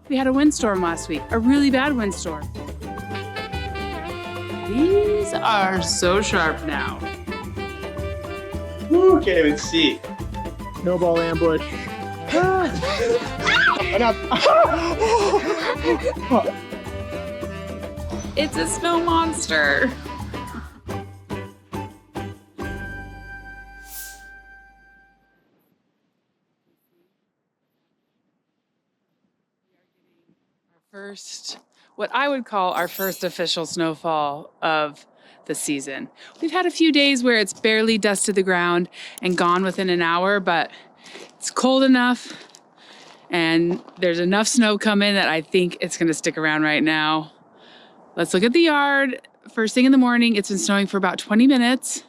We had a windstorm last week, a really bad windstorm. These are so sharp now. Ooh, can't even see. Snowball ambush. It's a snow monster. What I would call our first official snowfall of the season. We've had a few days where it's barely dusted the ground and gone within an hour, but it's cold enough and there's enough snow coming that I think it's gonna stick around right now. Let's look at the yard. First thing in the morning, it's been snowing for about 20 minutes,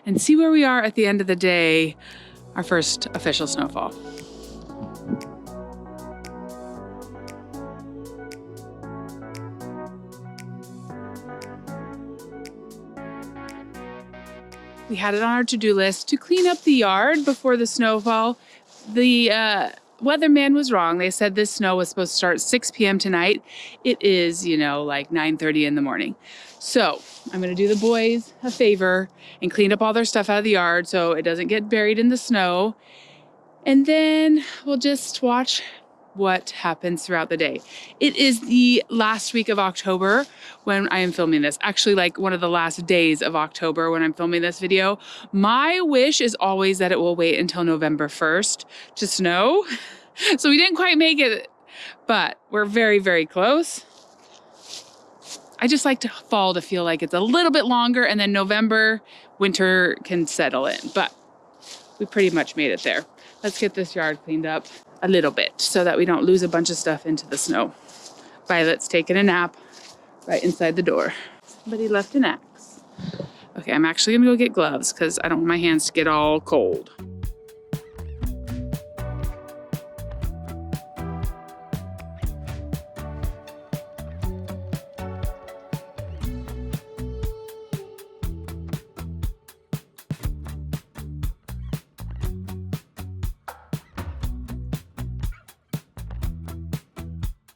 and see where we are at the end of the day, our first official snowfall. We had it on our to-do list to clean up the yard before the snowfall. The weatherman was wrong. They said this snow was supposed to start 6 p.m. tonight. It is, like 9:30 in the morning. So I'm gonna do the boys a favor and clean up all their stuff out of the yard so it doesn't get buried in the snow. And then we'll just watch what happens throughout the day. It is the last week of October when I am filming this. Actually, like one of the last days of October when I'm filming this video. My wish is always that it will wait until November 1st to snow. So we didn't quite make it, but we're very, very close. I just like fall to feel like it's a little bit longer, and then November, winter can settle in, but we pretty much made it there. Let's get this yard cleaned up a little bit so that we don't lose a bunch of stuff into the snow. Violet's taking a nap right inside the door. Somebody left an axe. Okay, I'm actually gonna go get gloves because I don't want my hands to get all cold.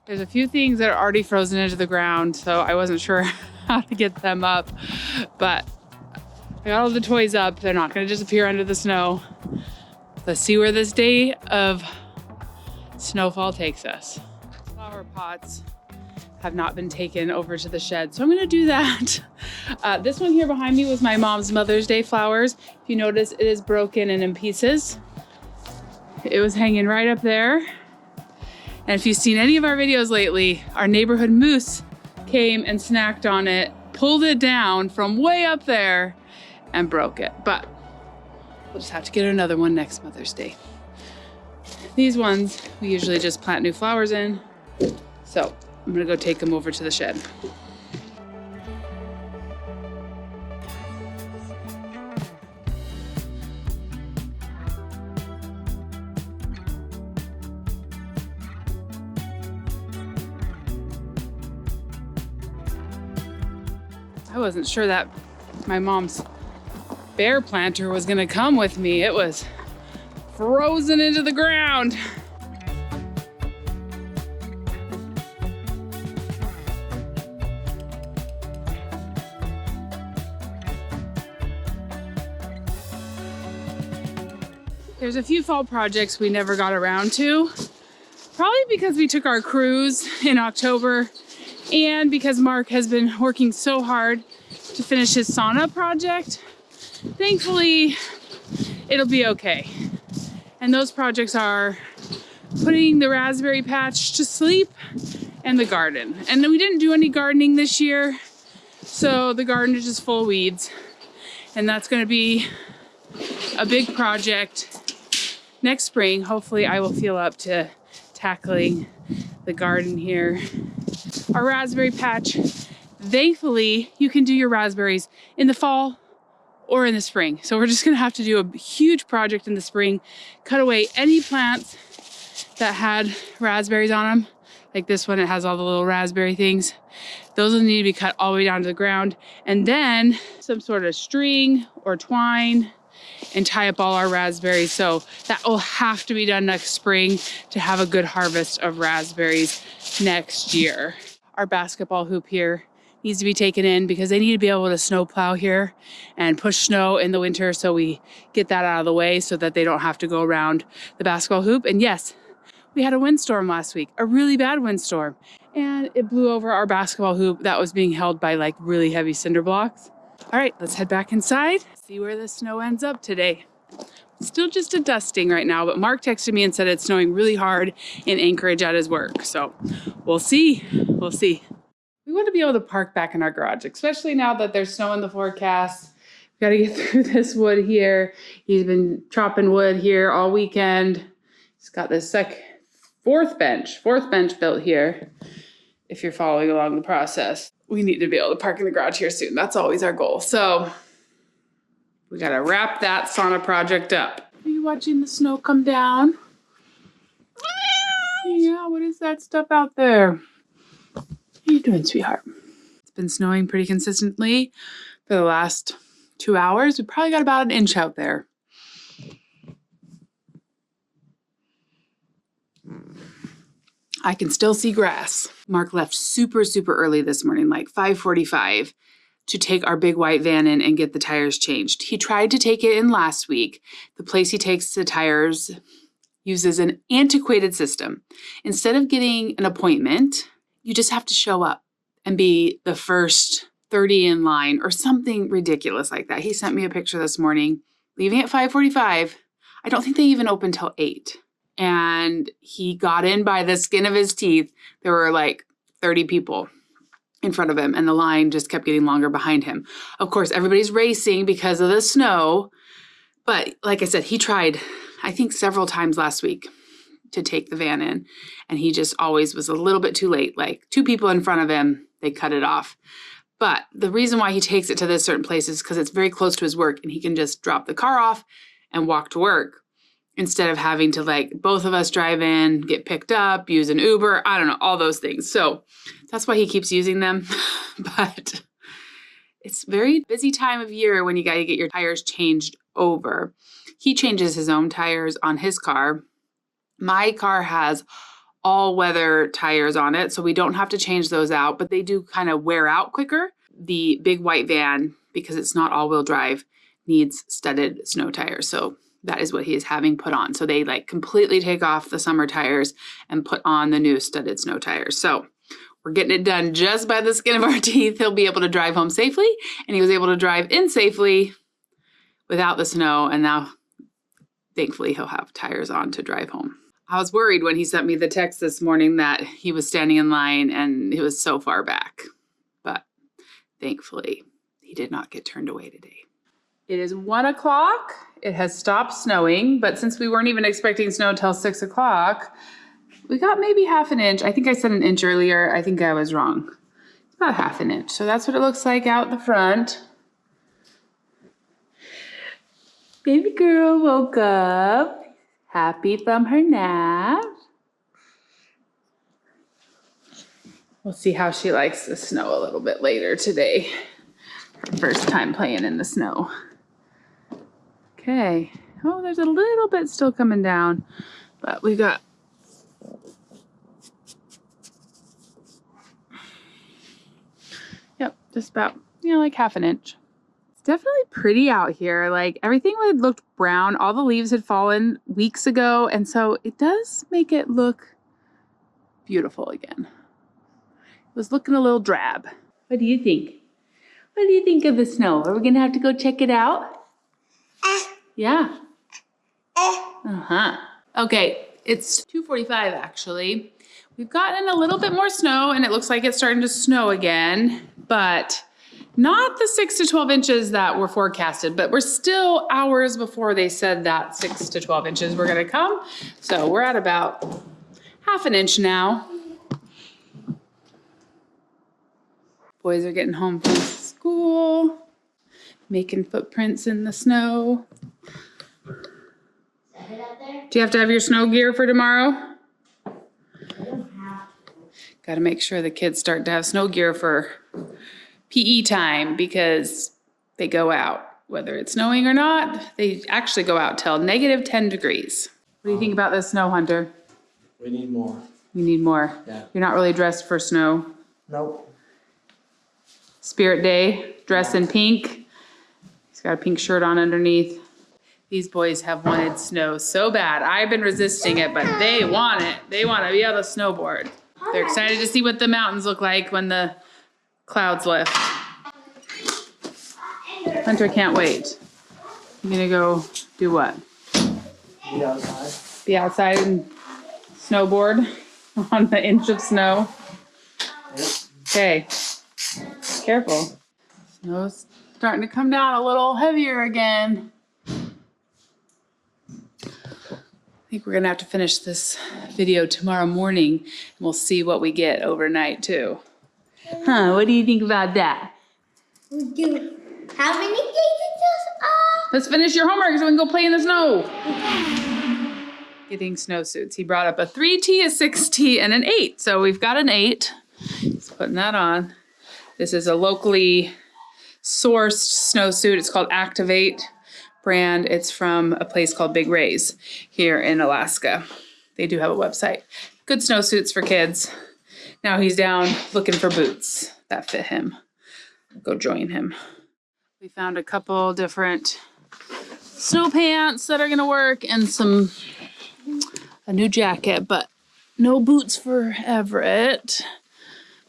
There's a few things that are already frozen into the ground, so I wasn't sure how to get them up, but I got all the toys up. They're not gonna disappear under the snow. Let's see where this day of snowfall takes us. Flower pots have not been taken over to the shed, so I'm gonna do that. This one here behind me was my mom's Mother's Day flowers. If you notice, it is broken and in pieces. It was hanging right up there. And if you've seen any of our videos lately, our neighborhood moose came and snacked on it, pulled it down from way up there and broke it. But we'll just have to get another one next Mother's Day. These ones, we usually just plant new flowers in. So I'm gonna go take them over to the shed. I wasn't sure that my mom's bear planter was gonna come with me. It was frozen into the ground. There's a few fall projects we never got around to, probably because we took our cruise in October and because Mark has been working so hard to finish his sauna project. Thankfully, it'll be okay. And those projects are putting the raspberry patch to sleep and the garden. And we didn't do any gardening this year, so the garden is just full of weeds. And that's gonna be a big project next spring. Hopefully I will feel up to tackling the garden here. Our raspberry patch, thankfully you can do your raspberries in the fall or in the spring. So we're just gonna have to do a huge project in the spring, cut away any plants that had raspberries on them. Like this one, it has all the little raspberry things. Those will need to be cut all the way down to the ground. And then some sort of string or twine and tie up all our raspberries. So that will have to be done next spring to have a good harvest of raspberries next year. Our basketball hoop here needs to be taken in because they need to be able to snow plow here and push snow in the winter, so we get that out of the way so that they don't have to go around the basketball hoop. And yes, we had a windstorm last week, a really bad windstorm, and it blew over our basketball hoop that was being held by like really heavy cinder blocks. All right, let's head back inside, see where the snow ends up today. Still just a dusting right now, but Mark texted me and said it's snowing really hard in Anchorage at his work. So we'll see. We'll see. We want to be able to park back in our garage, especially now that there's snow in the forecast. We got to get through this wood here. He's been chopping wood here all weekend. He's got this fourth bench built here. If you're following along the process, we need to be able to park in the garage here soon. That's always our goal. So we got to wrap that sauna project up. Are you watching the snow come down? Yeah, what is that stuff out there? What are you doing, sweetheart? It's been snowing pretty consistently for the last 2 hours. We probably got about an inch out there. I can still see grass. Mark left super early this morning, like 5:45. to take our big white van in and get the tires changed. He tried to take it in last week. The place he takes the tires uses an antiquated system. Instead of getting an appointment, you just have to show up and be the first 30 in line or something ridiculous like that. He sent me a picture this morning, leaving at 5:45. I don't think they even open till 8. And he got in by the skin of his teeth. There were like 30 people in front of him, and the line just kept getting longer behind him. Of course, everybody's racing because of the snow. But like I said, he tried, I think, several times last week to take the van in, and he just always was a little bit too late. Like 2 people in front of him, they cut it off. But the reason why he takes it to this certain place is because it's very close to his work, and he can just drop the car off and walk to work instead of having to, like, both of us drive in, get picked up, use an Uber, I don't know, all those things. So that's why he keeps using them. But it's a very busy time of year when you got to get your tires changed over. He changes his own tires on his car. My car has all-weather tires on it, so we don't have to change those out, but they do kind of wear out quicker. The big white van, because it's not all-wheel drive, needs studded snow tires. So that is what he is having put on. So they like completely take off the summer tires and put on the new studded snow tires. So we're getting it done just by the skin of our teeth. He'll be able to drive home safely, and he was able to drive in safely without the snow. And now, thankfully, he'll have tires on to drive home. I was worried when he sent me the text this morning that he was standing in line and it was so far back. But thankfully, he did not get turned away today. It is 1 o'clock. It has stopped snowing, but since we weren't even expecting snow till 6 o'clock, we got maybe half an inch. I think I said an inch earlier. I think I was wrong. It's about half an inch. So that's what it looks like out the front. Baby girl woke up, happy from her nap. We'll see how she likes the snow a little bit later today. Her first time playing in the snow. Okay. Oh, there's a little bit still coming down, but we got just about, like half an inch. It's definitely pretty out here. Like everything had looked brown. All the leaves had fallen weeks ago, and so it does make it look beautiful again. It was looking a little drab. What do you think? What do you think of the snow? Are we gonna have to go check it out? Yeah. Okay, it's 2:45 actually. We've gotten a little bit more snow, and it looks like it's starting to snow again, but not the 6 to 12 inches that were forecasted, but we're still hours before they said that 6 to 12 inches were gonna come. So we're at about half an inch now. Boys are getting home from school, making footprints in the snow. Do you have to have your snow gear for tomorrow? Got to make sure the kids start to have snow gear for PE time because they go out. Whether it's snowing or not, they actually go out till -10 degrees. What do you think about this snow, Hunter? We need more. You need more. Yeah. You're not really dressed for snow. Nope. Spirit Day, dress in pink. He's got a pink shirt on underneath. These boys have wanted snow so bad. I've been resisting it, but they want it. They want to be able to snowboard. They're excited to see what the mountains look like when the clouds lift. Hunter can't wait. You gonna go do what? Be outside. Be outside and snowboard on the inch of snow? Yep. Okay, careful. Snow's starting to come down a little heavier again. I think we're gonna have to finish this video tomorrow morning and we'll see what we get overnight too. Huh, what do you think about that? We do. How many days it just Let's finish your homework so we can go play in the snow. Getting snowsuits. He brought up a 3T, a 6T, and an 8. So we've got an 8. He's putting that on. This is a locally sourced snowsuit. It's called Activate brand. It's from a place called Big Ray's here in Alaska. They do have a website. Good snowsuits for kids. Now he's down looking for boots that fit him. Go join him. We found a couple different snow pants that are gonna work and a new jacket, but no boots for Everett.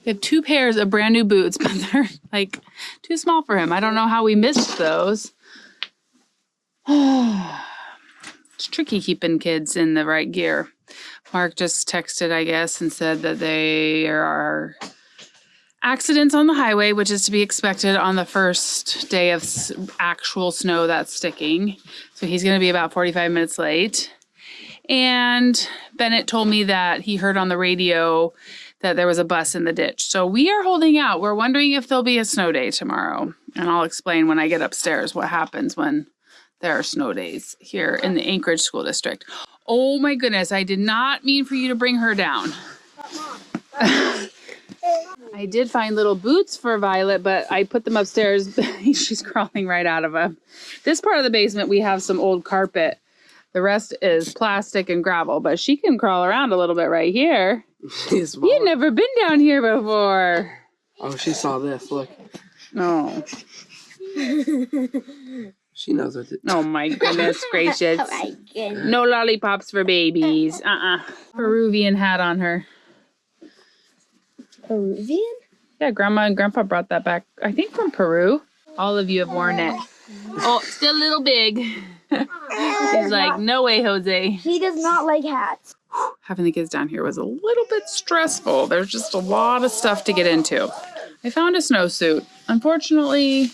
We have 2 pairs of brand new boots, but they're like too small for him. I don't know how we missed those. It's tricky keeping kids in the right gear. Mark just texted, I guess, and said that there are accidents on the highway, which is to be expected on the first day of actual snow that's sticking. So he's going to be about 45 minutes late. And Bennett told me that he heard on the radio that there was a bus in the ditch. So we are holding out. We're wondering if there'll be a snow day tomorrow. And I'll explain when I get upstairs what happens when there are snow days here in the Anchorage School District. Oh my goodness, I did not mean for you to bring her down. I did find little boots for Violet, but I put them upstairs. She's crawling right out of them. This part of the basement, we have some old carpet. The rest is plastic and gravel, but she can crawl around a little bit right here. She's You've never been down here before. Oh, she saw this. Look. No. She knows what to do. Oh my goodness gracious. Oh my goodness. No lollipops for babies. Peruvian hat on her. Peruvian? Yeah, Grandma and Grandpa brought that back, I think from Peru. All of you have worn it. Oh, still a little big. She's like, no way, Jose. He does not like hats. Having the kids down here was a little bit stressful. There's just a lot of stuff to get into. I found a snowsuit. Unfortunately,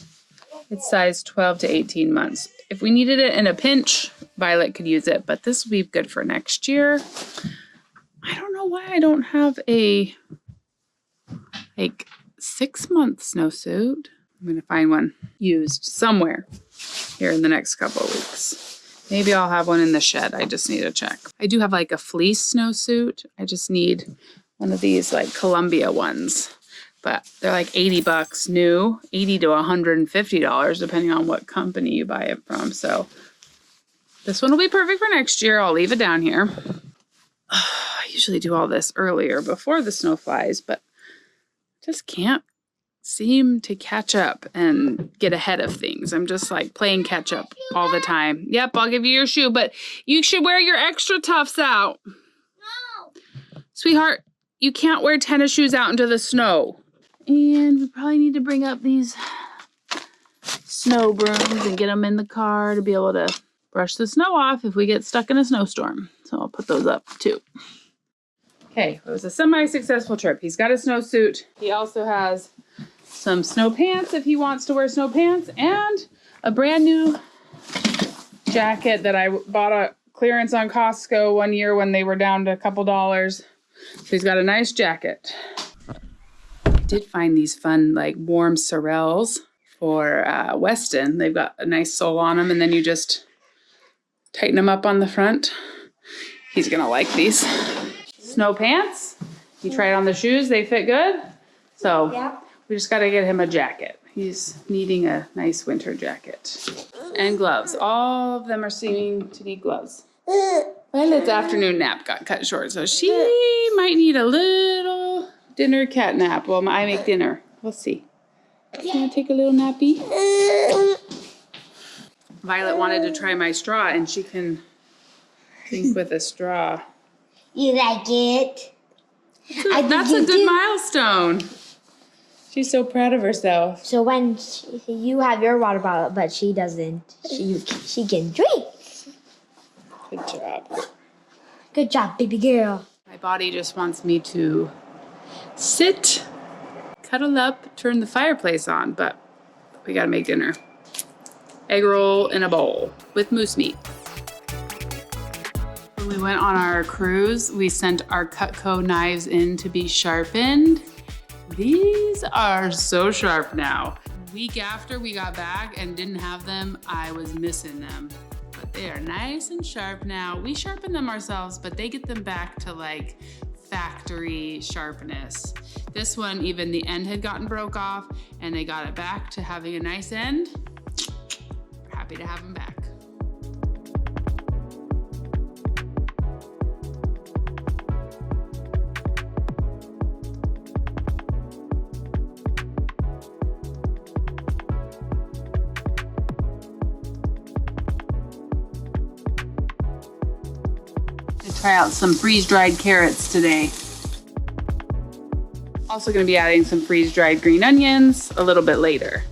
it's size 12 to 18 months. If we needed it in a pinch, Violet could use it, but this will be good for next year. I don't know why I don't have a 6-month snowsuit. I'm gonna find one used somewhere here in the next couple of weeks. Maybe I'll have one in the shed. I just need to check. I do have like a fleece snowsuit. I just need one of these like Columbia ones, but they're like $80 new, $80 to $150 depending on what company you buy it from. So this one will be perfect for next year. I'll leave it down here. I usually do all this earlier before the snow flies, but just can't seem to catch up and get ahead of things. I'm just like playing catch up all the time. Yep, I'll give you your shoe, but you should wear your extra toughs out. No. Sweetheart, you can't wear tennis shoes out into the snow. And we probably need to bring up these snow brooms and get them in the car to be able to brush the snow off if we get stuck in a snowstorm. So I'll put those up too. Okay, it was a semi-successful trip. He's got a snowsuit. He also has some snow pants if he wants to wear snow pants, and a brand new jacket that I bought a clearance on Costco one year when they were down to a couple dollars. So he's got a nice jacket. I did find these fun like warm sorels for Weston. They've got a nice sole on them, and then you just tighten them up on the front. He's gonna like these. Snow pants. He tried on the shoes. They fit good. So Yeah. we just got to get him a jacket. He's needing a nice winter jacket. And gloves. All of them are seeming to need gloves. Violet's afternoon nap got cut short, so she might need a little dinner cat nap while I make dinner. We'll see. You wanna take a little nappy? Violet wanted to try my straw, and she can think with a straw. You like it? That's a good milestone. She's so proud of herself. So when you have your water bottle, but she doesn't, she can drink. Good job. Good job, baby girl. My body just wants me to sit, cuddle up, turn the fireplace on, but we gotta make dinner. Egg roll in a bowl with moose meat. When we went on our cruise, we sent our Cutco knives in to be sharpened. These are so sharp now. Week after we got back and didn't have them, I was missing them. But they are nice and sharp now. We sharpen them ourselves, but they get them back to like factory sharpness. This one, even the end had gotten broke off and they got it back to having a nice end. We're happy to have them back. Try out some freeze-dried carrots today. Also gonna be adding some freeze-dried green onions a little bit later.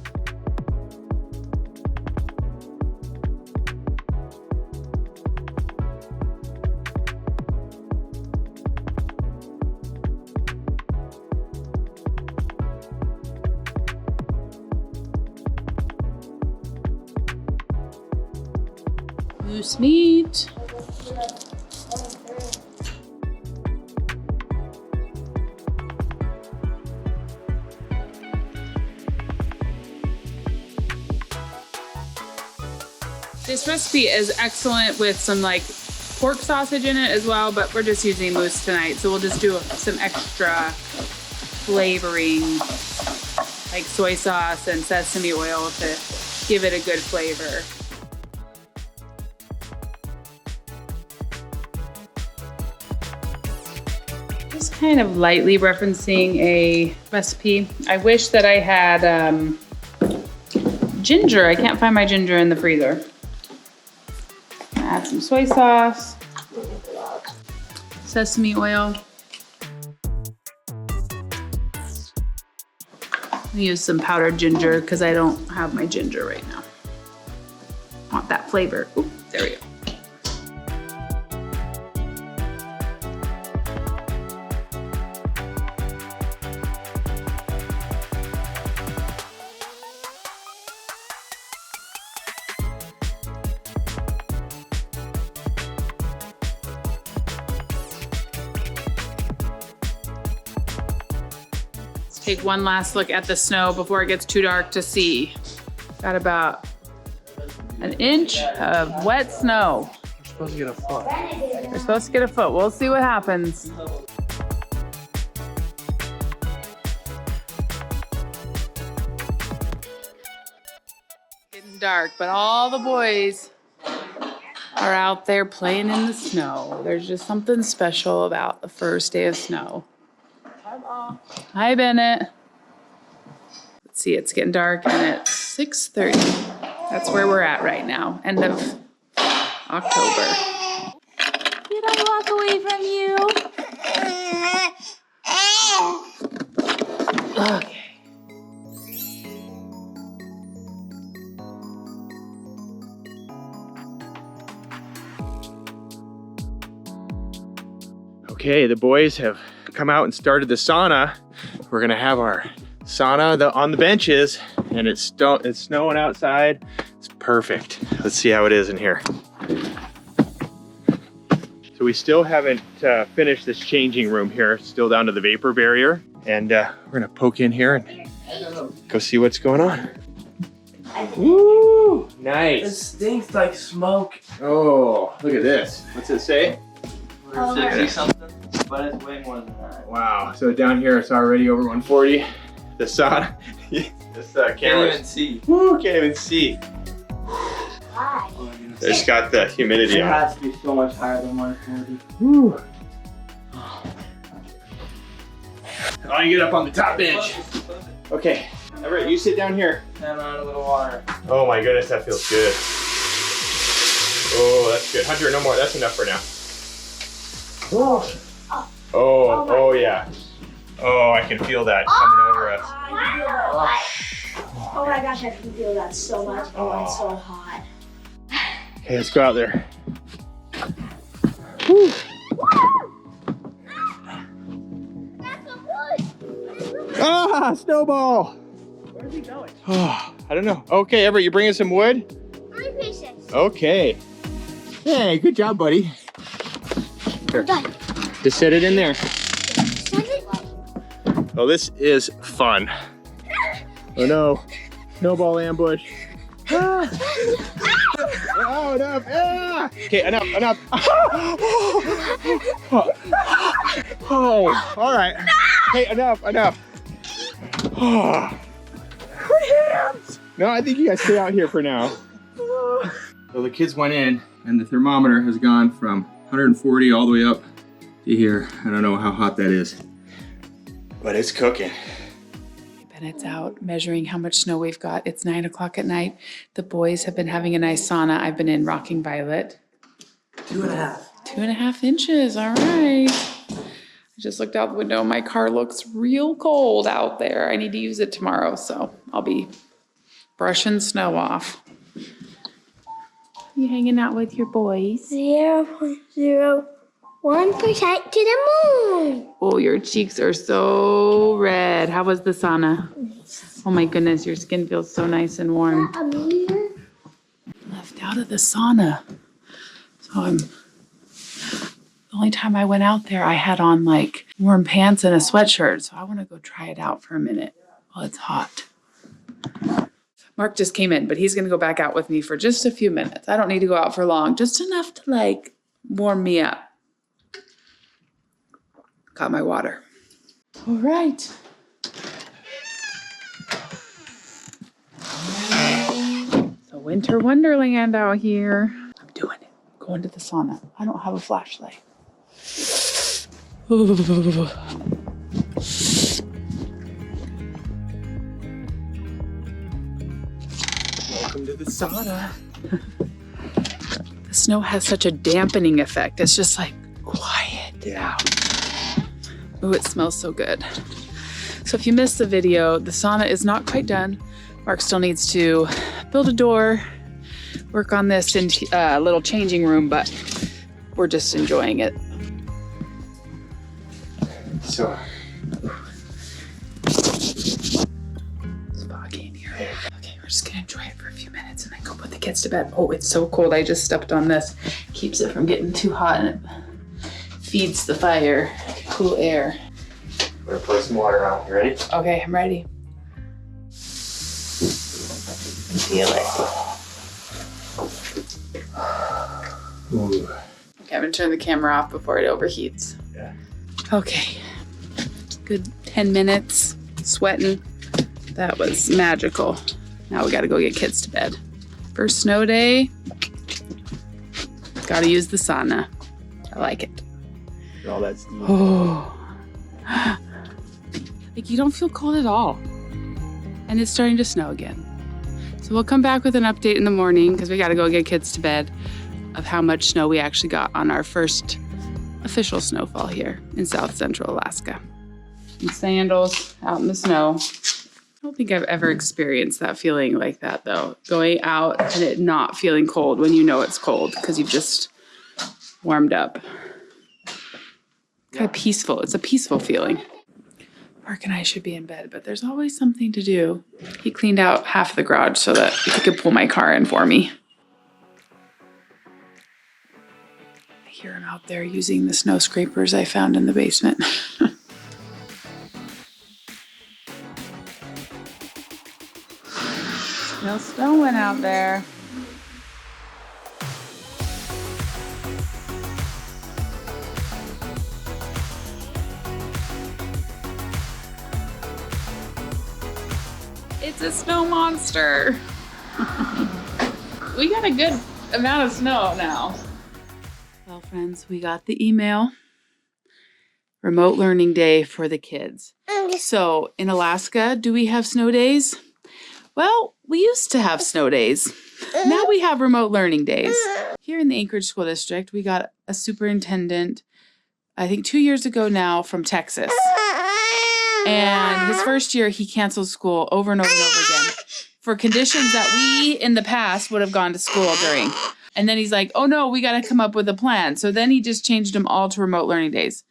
Moose meat. This recipe is excellent with some like pork sausage in it as well, but we're just using moose tonight. So we'll just do some extra flavoring, like soy sauce and sesame oil to give it a good flavor. Just kind of lightly referencing a recipe. I wish that I had ginger. I can't find my ginger in the freezer. Add some soy sauce, sesame oil. I'll use some powdered ginger because I don't have my ginger right now. Want that flavor. Ooh, there we go. Take one last look at the snow before it gets too dark to see. Got about an inch of wet snow. We're supposed to get a foot. We're supposed to get a foot. We'll see what happens. Getting dark, but all the boys are out there playing in the snow. There's just something special about the first day of snow. Hi, Mom. Hi, Bennett. Let's see, it's getting dark and it's 6:30. That's where we're at right now, end of October. Did I walk away from you? Okay. Okay, the boys have come out and started the sauna. We're gonna have our sauna on the benches, and it's snowing outside. It's perfect. Let's see how it is in here. So we still haven't finished this changing room here. Still down to the vapor barrier, and we're gonna poke in here and go see what's going on. Woo! It Nice. stinks like smoke. Oh, look at this. What's it say? 160 something, but it's way more than that. Wow. So down here it's already over 140. The sauna. This camera. Can't even see. Woo! Can't even see. Hi. Oh, I'm gonna It's got the humidity It on it. has to be so much higher than 140. Whew. Oh, you get up on the top bench. Okay, all right, you sit down here. And on a little water. Oh my goodness, that feels good. Oh, that's good. Hunter, no more. That's enough for now. Oh yeah. Oh, I can feel that coming over us. I feel that. Oh my gosh, I can feel that so much. Oh, it's so hot. Okay, let's go out there. Whew. Ah, snowball. Where's he going? Oh, I don't know. Okay, Everett, you bringing some wood? 3 pieces. Okay. Hey, good job, buddy. Here, Done. just set it in there. Set it. Oh, this is fun. Oh no, snowball ambush. Ah. Oh, enough. Ah. Okay, enough. Oh, all right. Hey, enough. Oh. No, I think you guys stay out here for now. So the kids went in and the thermometer has gone from 140 all the way up to here. I don't know how hot that is, but it's cooking. Bennett's out measuring how much snow we've got. It's 9 o'clock at night. The boys have been having a nice sauna. I've been in rocking Violet. 2.5. 2.5 inches, all right. I just looked out the window. My car looks real cold out there. I need to use it tomorrow, so I'll be brushing snow off. You hanging out with your boys? 0.01% to the moon. Oh, your cheeks are so red. How was the sauna? Oh my goodness, your skin feels so nice and warm. Left out of the sauna. So the only time I went out there, I had on like warm pants and a sweatshirt. So I want to go try it out for a minute while it's hot. Mark just came in, but he's going to go back out with me for just a few minutes. I don't need to go out for long, just enough to like warm me up. Got my water. All right. So winter wonderland out here. I'm doing it. Going to the sauna. I don't have a flashlight. Welcome to the sauna. The snow has such a dampening effect. It's just like quiet out. Oh, it smells so good. So if you missed the video, the sauna is not quite done. Mark still needs to build a door, work on this little changing room, but we're just enjoying it. So, It's foggy in here. Okay, we're just gonna enjoy it for a few minutes and then go put the kids to bed. Oh, it's so cold. I just stepped on this. Keeps it from getting too hot and it feeds the fire. Cool air. we're gonna pour some water on. You ready? Okay, I'm ready. Feel it. Ooh. Okay, I'm gonna turn the camera off before it overheats. Yeah. Okay. Good 10 minutes sweating. That was magical. Now we gotta go get kids to bed. First snow day. Gotta use the sauna. I like it. All that steam. Oh. Like you don't feel cold at all. And it's starting to snow again. So we'll come back with an update in the morning because we gotta go get kids to bed of how much snow we actually got on our first official snowfall here in South Central Alaska. In sandals, out in the snow. I don't think I've ever experienced that feeling like that though. Going out and it not feeling cold when you know it's cold because you've just warmed up. Kind of peaceful. It's a peaceful feeling. Mark and I should be in bed, but there's always something to do. He cleaned out half the garage so that he could pull my car in for me. I hear him out there using the snow scrapers I found in the basement. Still snowing out there. It's a snow monster. We got a good amount of snow now. Well, friends, we got the email. Remote learning day for the kids. So in Alaska, do we have snow days? Well, we used to have snow days. Now we have remote learning days. Here in the Anchorage School District, we got a superintendent, I think 2 years ago now, from Texas. And his first year, he canceled school over and over and over again for conditions that we in the past would have gone to school during. And then he's like, oh no, we got to come up with a plan. So then he just changed them all to remote learning days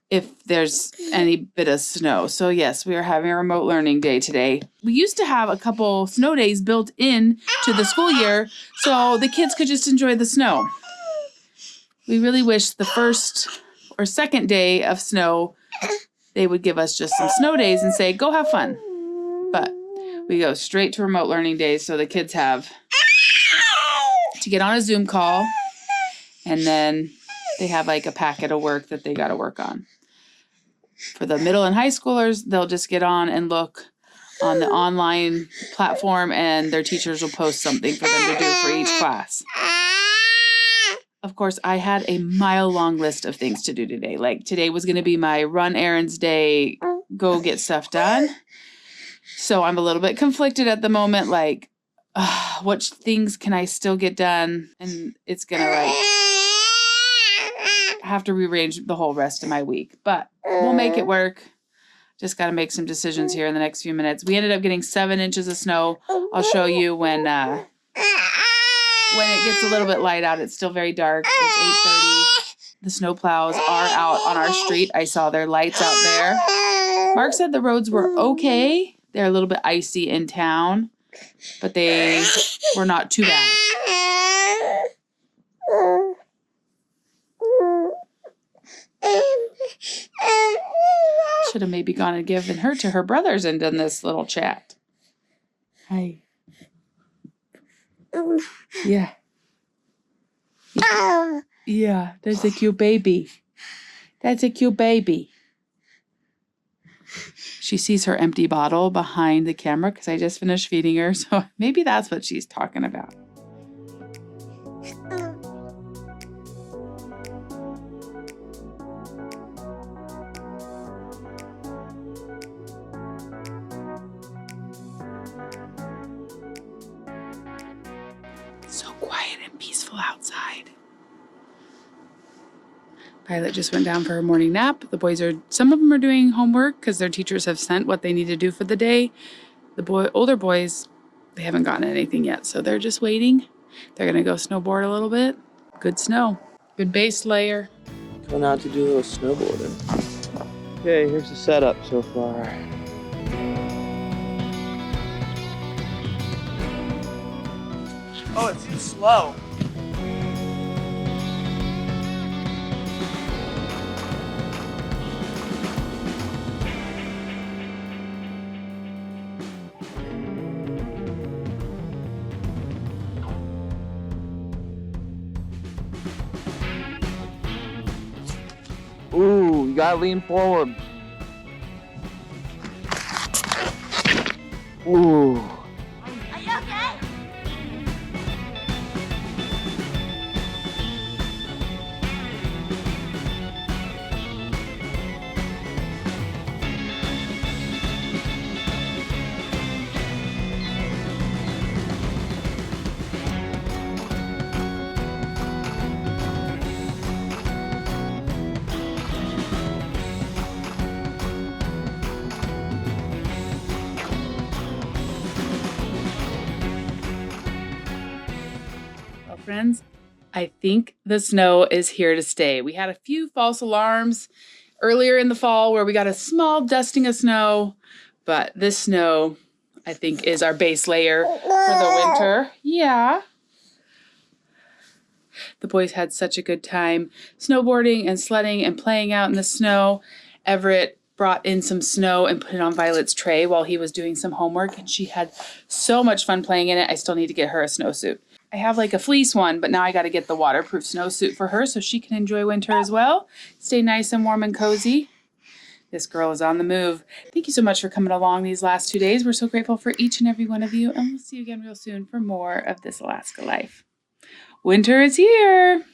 if there's any bit of snow. So yes, we are having a remote learning day today. We used to have a couple snow days built in to the school year so the kids could just enjoy the snow. We really wish the first or second day of snow, they would give us just some snow days and say, go have fun. But we go straight to remote learning days so the kids have to get on a Zoom call and then they have like a packet of work that they got to work on. For the middle and high schoolers, they'll just get on and look on the online platform and their teachers will post something for them to do for each class. Of course, I had a mile-long list of things to do today. Like today was going to be my run errands day, go get stuff done. So I'm a little bit conflicted at the moment, like, what things can I still get done? And it's going to like have to rearrange the whole rest of my week, but we'll make it work. Just got to make some decisions here in the next few minutes. We ended up getting 7 inches of snow. I'll show you when it gets a little bit light out. It's still very dark. It's 8:30. The snow plows are out on our street. I saw their lights out there. Mark said the roads were okay. They're a little bit icy in town, but they were not too bad. Should have maybe gone and given her to her brothers and done this little chat. Hi. Yeah. Yeah, that's a cute baby. That's a cute baby. She sees her empty bottle behind the camera because I just finished feeding her. So maybe that's what she's talking about. So quiet and peaceful outside. Violet just went down for her morning nap. The boys some of them are doing homework because their teachers have sent what they need to do for the day. The older boys, they haven't gotten anything yet, so they're just waiting. They're gonna go snowboard a little bit. Good snow, good base layer. Going out to do a little snowboarding. Okay, here's the setup so far. Oh, it's slow. Ooh, you gotta lean forward. Ooh. Are you okay? Friends, I think the snow is here to stay. We had a few false alarms earlier in the fall where we got a small dusting of snow, but this snow, I think, is our base layer for the winter. Yeah. The boys had such a good time snowboarding and sledding and playing out in the snow. Everett brought in some snow and put it on Violet's tray while he was doing some homework, and she had so much fun playing in it. I still need to get her a snowsuit. I have like a fleece one, but now I got to get the waterproof snowsuit for her so she can enjoy winter as well. Stay nice and warm and cozy. This girl is on the move. Thank you so much for coming along these last 2 days. We're so grateful for each and every one of you, and we'll see you again real soon for more of This Alaska Life. Winter is here.